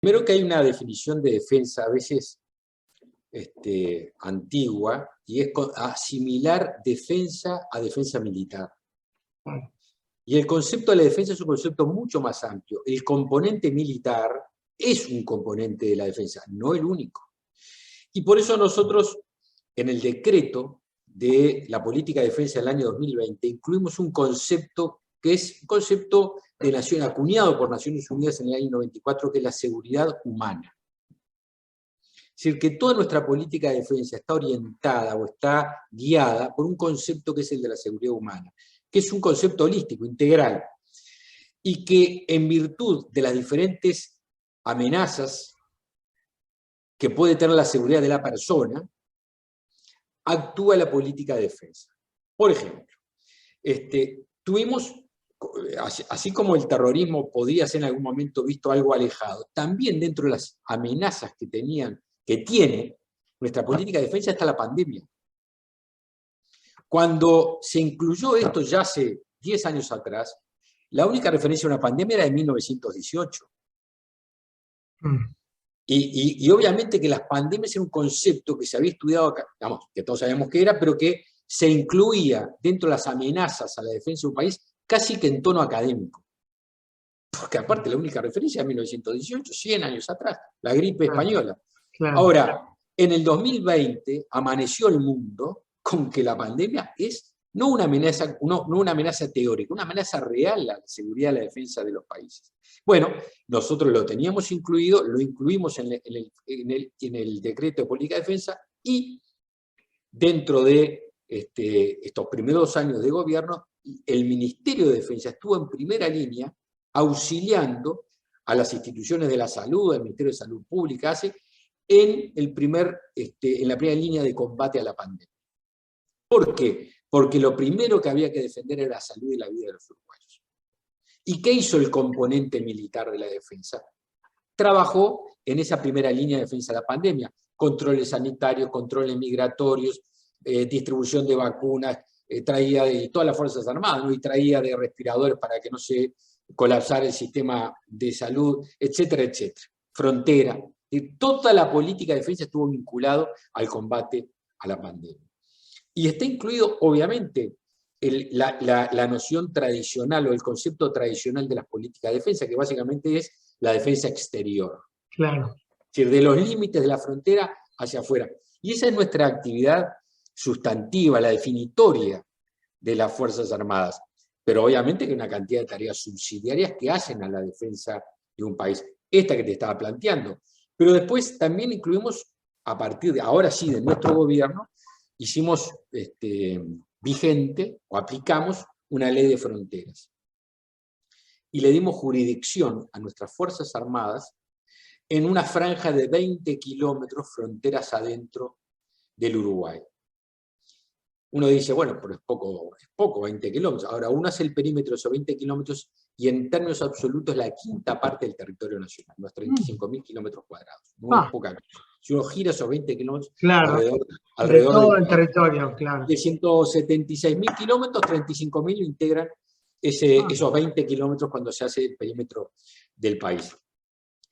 Primero que hay una definición de defensa a veces antigua, y es asimilar defensa a defensa militar. Y el concepto de la defensa es un concepto mucho más amplio. El componente militar es un componente de la defensa, no el único. Y por eso nosotros, en el decreto de la política de defensa del año 2020, incluimos un concepto que es un concepto de nación, acuñado por Naciones Unidas en el año 94, que es la seguridad humana. Es decir, que toda nuestra política de defensa está orientada o está guiada por un concepto que es el de la seguridad humana, que es un concepto holístico, integral, y que en virtud de las diferentes amenazas que puede tener la seguridad de la persona, actúa la política de defensa. Por ejemplo, tuvimos, así como el terrorismo podía ser en algún momento visto algo alejado, también dentro de las amenazas que tiene nuestra política de defensa está la pandemia. Cuando se incluyó esto ya hace 10 años atrás, la única referencia a una pandemia era de 1918. Y obviamente que las pandemias era un concepto que se había estudiado acá, digamos, que todos sabemos qué era, pero que se incluía dentro de las amenazas a la defensa de un país casi que en tono académico. Porque aparte la única referencia es 1918, 100 años atrás, la gripe española. Claro. Ahora, en el 2020 amaneció el mundo con que la pandemia es no una amenaza teórica, una amenaza real a la seguridad y la defensa de los países. Bueno, nosotros lo teníamos incluido, lo incluimos en el decreto de política de defensa, y dentro de estos primeros 2 años de gobierno, el Ministerio de Defensa estuvo en primera línea auxiliando a las instituciones de la salud, al Ministerio de Salud Pública, en la primera línea de combate a la pandemia. ¿Por qué? Porque lo primero que había que defender era la salud y la vida de los uruguayos. ¿Y qué hizo el componente militar de la defensa? Trabajó en esa primera línea de defensa de la pandemia. Controles sanitarios, controles migratorios, distribución de vacunas, traía de todas las Fuerzas Armadas, ¿no? Y traía de respiradores para que no se colapsara el sistema de salud, etcétera, etcétera. Frontera. Y toda la política de defensa estuvo vinculado al combate a la pandemia. Y está incluido, obviamente, la noción tradicional o el concepto tradicional de las políticas de defensa, que básicamente es la defensa exterior. Claro. Es decir, de los límites de la frontera hacia afuera. Y esa es nuestra actividad sustantiva, la definitoria de las Fuerzas Armadas. Pero obviamente que hay una cantidad de tareas subsidiarias que hacen a la defensa de un país. Esta que te estaba planteando. Pero después también incluimos, a partir de, ahora sí, de nuestro gobierno, hicimos vigente, o aplicamos, una ley de fronteras. Y le dimos jurisdicción a nuestras Fuerzas Armadas en una franja de 20 kilómetros fronteras adentro del Uruguay. Uno dice, bueno, pero es poco 20 kilómetros. Ahora, uno hace el perímetro de esos 20 kilómetros y en términos absolutos la quinta parte del territorio nacional, unos 35.000 kilómetros cuadrados. No es poca cosa. Si uno gira esos 20 kilómetros, claro, alrededor de todo el territorio, claro. De 176.000 kilómetros, 35.000 lo integran esos 20 kilómetros cuando se hace el perímetro del país.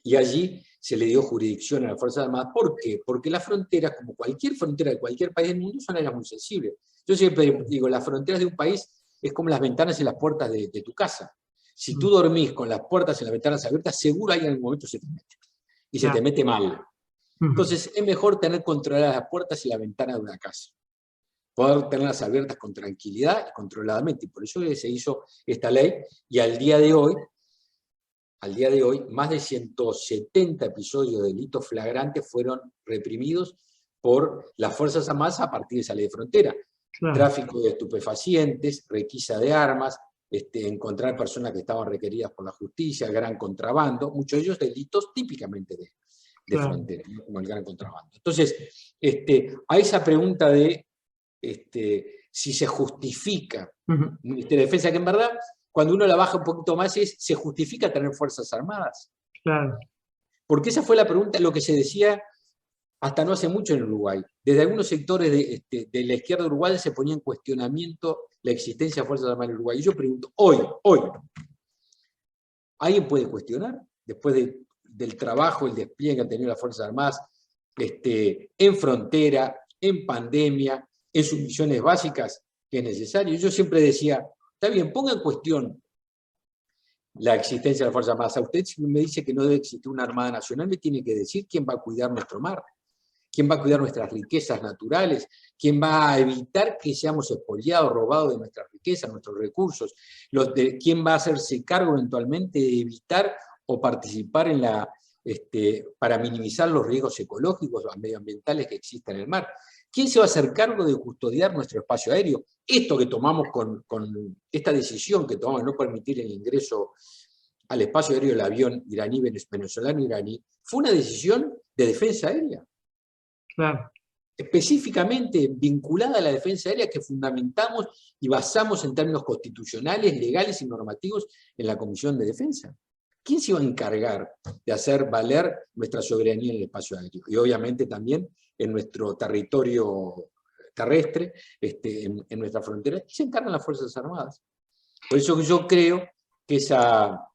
Y allí se le dio jurisdicción a las Fuerzas Armadas. ¿Por qué? Porque las fronteras, como cualquier frontera de cualquier país del mundo, son áreas muy sensibles. Yo siempre digo, las fronteras de un país es como las ventanas y las puertas de tu casa. Si tú dormís con las puertas y las ventanas abiertas, seguro ahí en algún momento se te mete. Y se te mete mal. Entonces es mejor tener controladas las puertas y las ventanas de una casa. Poder tenerlas abiertas con tranquilidad y controladamente. Y por eso se hizo esta ley, y al día de hoy, más de 170 episodios de delitos flagrantes fueron reprimidos por las Fuerzas Armadas a partir de esa ley de frontera. Claro. Tráfico de estupefacientes, requisa de armas, encontrar personas que estaban requeridas por la justicia, gran contrabando, muchos de ellos delitos típicamente de claro. Frontera, ¿no? Como el gran contrabando. Entonces, a esa pregunta de si se justifica un Ministerio de Defensa, que en verdad, cuando uno la baja un poquito más, ¿se justifica tener Fuerzas Armadas? Claro. Porque esa fue la pregunta, lo que se decía hasta no hace mucho en Uruguay. Desde algunos sectores de la izquierda uruguaya se ponía en cuestionamiento la existencia de Fuerzas Armadas en Uruguay. Y yo pregunto, hoy, ¿alguien puede cuestionar, después de del trabajo, el despliegue que han tenido las Fuerzas Armadas en frontera, en pandemia, en sus misiones básicas, que es necesario. Yo siempre decía, está bien, ponga en cuestión la existencia de las Fuerzas Armadas. A usted, si me dice que no debe existir una Armada Nacional, me tiene que decir quién va a cuidar nuestro mar, quién va a cuidar nuestras riquezas naturales, quién va a evitar que seamos expoliados, robados de nuestras riquezas, nuestros recursos, quién va a hacerse cargo eventualmente de evitar o participar en para minimizar los riesgos ecológicos o medioambientales que existen en el mar. ¿Quién se va a hacer cargo de custodiar nuestro espacio aéreo? Esto que tomamos con esta decisión que tomamos de no permitir el ingreso al espacio aéreo del avión iraní, venezolano-iraní, fue una decisión de defensa aérea. Claro. Específicamente vinculada a la defensa aérea que fundamentamos y basamos en términos constitucionales, legales y normativos en la Comisión de Defensa. ¿Quién se iba a encargar de hacer valer nuestra soberanía en el espacio aéreo? Y obviamente también en nuestro territorio terrestre, en nuestra frontera, se encargan las Fuerzas Armadas. Por eso yo creo que esa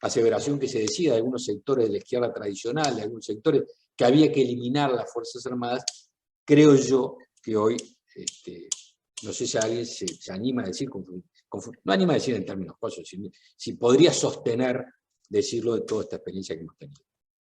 aseveración que se decía de algunos sectores de la izquierda tradicional, de algunos sectores que había que eliminar las Fuerzas Armadas, creo yo que hoy, no sé si alguien se anima a decir, no anima a decir en términos cosas, si podría sostener decirlo de toda esta experiencia que hemos tenido.